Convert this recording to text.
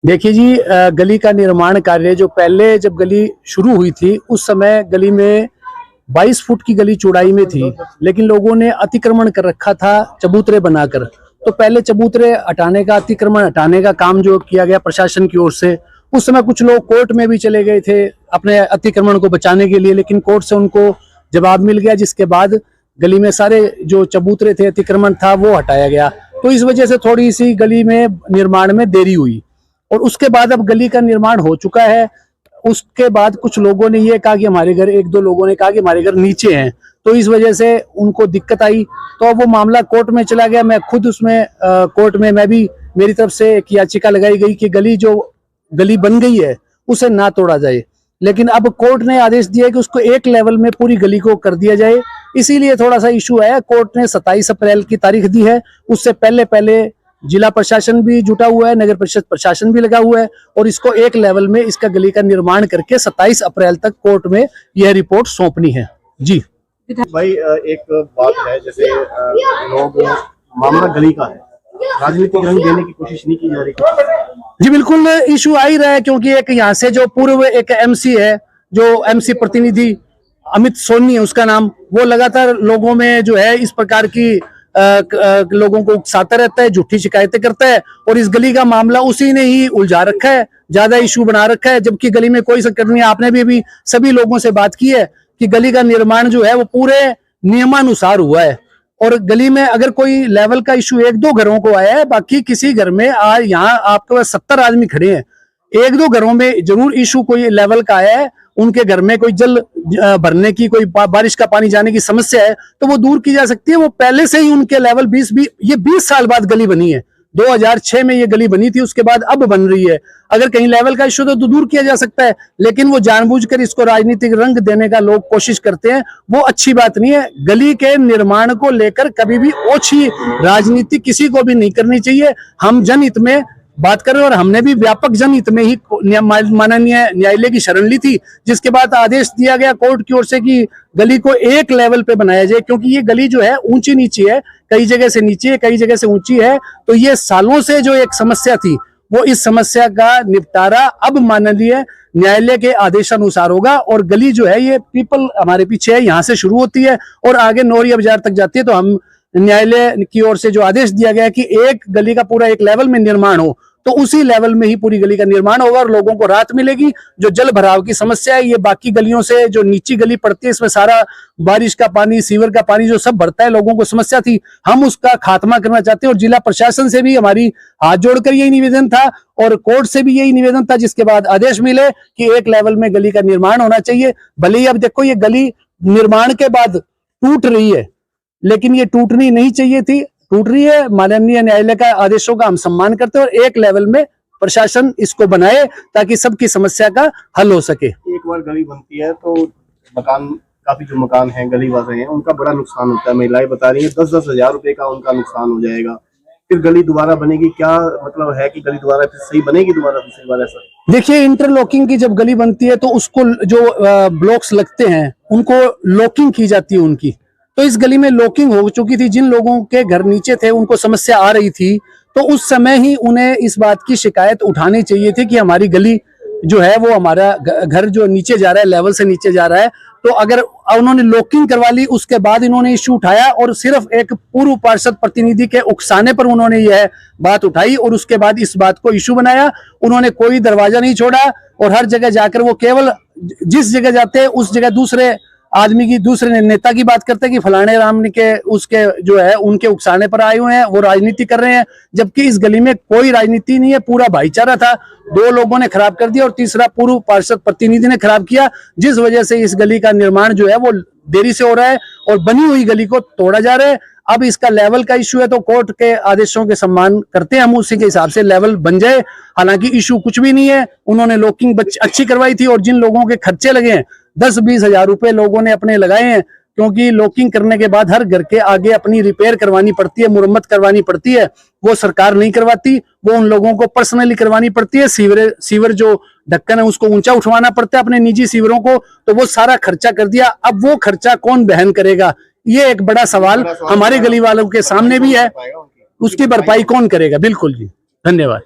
देखिए जी, गली का निर्माण कार्य जो पहले जब गली शुरू हुई थी उस समय गली में 22 फुट की गली चौड़ाई में थी, लेकिन लोगों ने अतिक्रमण कर रखा था चबूतरे बनाकर। तो पहले चबूतरे हटाने का, अतिक्रमण हटाने का काम जो किया गया प्रशासन की ओर से, उस समय कुछ लोग कोर्ट में भी चले गए थे अपने अतिक्रमण को बचाने के लिए, लेकिन कोर्ट से उनको जवाब मिल गया, जिसके बाद गली में सारे जो चबूतरे थे, अतिक्रमण था, वो हटाया गया। तो इस वजह से थोड़ी सी गली में निर्माण में देरी हुई और उसके बाद अब गली का निर्माण हो चुका है। उसके बाद कुछ लोगों ने ये कहा कि हमारे घर, एक दो लोगों ने कहा कि हमारे घर नीचे हैं, तो इस वजह से उनको दिक्कत आई। तो अब वो मामला कोर्ट में चला गया। मैं खुद उसमें कोर्ट में मेरी तरफ से एक याचिका लगाई गई कि गली बन गई है उसे ना तोड़ा जाए, लेकिन अब कोर्ट ने आदेश दिया है कि उसको एक लेवल में पूरी गली को कर दिया जाए। इसीलिए थोड़ा सा इशू है। कोर्ट ने 27 अप्रैल की तारीख दी है, उससे पहले जिला प्रशासन भी जुटा हुआ है, नगर परिषद प्रशासन भी लगा हुआ है और इसको एक लेवल में इसका गली का निर्माण करके 27 अप्रैल तक कोर्ट में यह रिपोर्ट सौंपनी है। जी भाई, एक बात है, जैसे लोग मामला गली का है, राजनीतिक रंग देने की कोशिश नहीं की जा रही। जी बिल्कुल, इशू आ ही रहा है, क्योंकि एक यहाँ से जो पूर्व एक एमसी है, जो एमसी प्रतिनिधि अमित सोनी है उसका नाम, वो लगातार लोगों में जो है इस प्रकार की लोगों को उकसाता रहता है, झूठी शिकायतें करता है और इस गली का मामला उसी ने ही उलझा रखा है, ज्यादा इशू बना रखा है, जबकि गली में कोई संकट नहीं है। आपने भी अभी सभी लोगों से बात की है कि गली का निर्माण जो है वो पूरे नियमानुसार हुआ है और गली में अगर कोई लेवल का इशू एक दो घरों को आया है, बाकी किसी घर में आज यहाँ आपके पास 70 आदमी खड़े हैं, एक दो घरों में जरूर इशू कोई लेवल का आया है, उनके घर में कोई जल भरने की, कोई बारिश का पानी जाने की समस्या है, तो वो दूर की जा सकती है। वो पहले से ही उनके लेवल 20 साल बाद गली बनी है, 2006 में ये गली बनी थी, उसके बाद अब बन रही है। अगर कहीं लेवल का इशू तो दूर किया जा सकता है, लेकिन वो जानबूझकर इसको राजनीतिक रंग देने का लोग कोशिश करते हैं, वो अच्छी बात नहीं है। गली के निर्माण को लेकर कभी भी ओछी राजनीति किसी को भी नहीं करनी चाहिए। हम जनहित में बात करें और हमने भी व्यापक जनहित में ही माननीय न्यायालय की शरण ली थी, जिसके बाद आदेश दिया गया कोर्ट की ओर से कि गली को एक लेवल पे बनाया जाए, क्योंकि ये गली जो है ऊंची नीची है, कई जगह से नीची है, कई जगह से ऊंची है। तो ये सालों से जो एक समस्या थी, वो इस समस्या का निपटारा अब माननीय न्यायालय के आदेशानुसार होगा और गली जो है, ये पीपल हमारे पीछे है, यहाँ से शुरू होती है और आगे नौरिया बाजार तक जाती है। तो हम न्यायालय की ओर से जो आदेश दिया गया कि एक गली का पूरा एक लेवल में निर्माण हो, तो उसी लेवल में ही पूरी गली का निर्माण होगा और लोगों को राहत मिलेगी। जो जल भराव की समस्या है, ये बाकी गलियों से जो नीची गली पड़ती है, इसमें सारा बारिश का पानी, सीवर का पानी जो सब भरता है, लोगों को समस्या थी, हम उसका खात्मा करना चाहते हैं। और जिला प्रशासन से भी हमारी हाथ जोड़कर यही निवेदन था और कोर्ट से भी यही निवेदन था, जिसके बाद आदेश मिले कि एक लेवल में गली का निर्माण होना चाहिए। भले ही अब देखो ये गली निर्माण के बाद टूट रही है, लेकिन ये टूटनी नहीं चाहिए थी, टूट रही है। माननीय न्यायालय का आदेशों का हम सम्मान करते हैं और एक लेवल में प्रशासन इसको बनाए ताकि सबकी समस्या का हल हो सके। एक बार गली बनती है तो काफी जो मकान है, गली वाले हैं, उनका बड़ा नुकसान होता है। महिलाएं बता रही है 10-10 हजार रुपए का उनका नुकसान हो जाएगा। फिर गली दोबारा बनेगी, क्या मतलब है कि गली दोबारा फिर सही बनेगी दोबारा दूसरी बार? ऐसा देखिए, इंटरलॉकिंग की जब गली बनती है तो उसको जो ब्लॉक्स लगते हैं उनको लॉकिंग की जाती है उनकी। तो इस गली में लॉकिंग हो चुकी थी, जिन लोगों के घर नीचे थे उनको समस्या आ रही थी, तो उस समय ही उन्हें इस बात की शिकायत उठानी चाहिए थी कि हमारी गली जो है वो, हमारा घर जो नीचे जा रहा है, लेवल से नीचे जा रहा है। तो अगर उन्होंने लॉकिंग करवा ली, उसके बाद इन्होंने इश्यू उठाया और सिर्फ एक पूर्व पार्षद प्रतिनिधि के उकसाने पर उन्होंने यह बात उठाई और उसके बाद इस बात को इश्यू बनाया। उन्होंने कोई दरवाजा नहीं छोड़ा और हर जगह जाकर वो केवल जिस जगह जाते हैं उस जगह दूसरे आदमी की, दूसरे नेता की बात करते हैं कि फलाने राम के उसके जो है उनके उकसाने पर आए हुए हैं, वो राजनीति कर रहे हैं, जबकि इस गली में कोई राजनीति नहीं है, पूरा भाईचारा था। दो लोगों ने खराब कर दिया और तीसरा पूर्व पार्षद प्रतिनिधि ने खराब किया, जिस वजह से इस गली का निर्माण जो है वो देरी से हो रहा है और बनी हुई गली को तोड़ा जा रहा है। अब इसका लेवल का इश्यू है तो कोर्ट के आदेशों के सम्मान करते हैं हम, उसी के हिसाब से लेवल बन जाए। हालांकि इश्यू कुछ भी नहीं है, उन्होंने लॉकिंग अच्छी करवाई थी और जिन लोगों के खर्चे लगे हैं 10-20 हजार रुपए लोगों ने अपने लगाए हैं, क्योंकि लॉकिंग करने के बाद हर घर के आगे अपनी रिपेयर करवानी पड़ती है, मुरम्मत करवानी पड़ती है, वो सरकार नहीं करवाती, वो उन लोगों को पर्सनली करवानी पड़ती है। सीवर जो ढक्कन है उसको ऊंचा उठवाना पड़ता है अपने निजी सीवरों को, तो वो सारा खर्चा कर दिया। अब वो खर्चा कौन वहन करेगा, ये एक बड़ा सवाल हमारे गली वालों के सामने भी है, उसकी भरपाई कौन करेगा। बिल्कुल जी, धन्यवाद।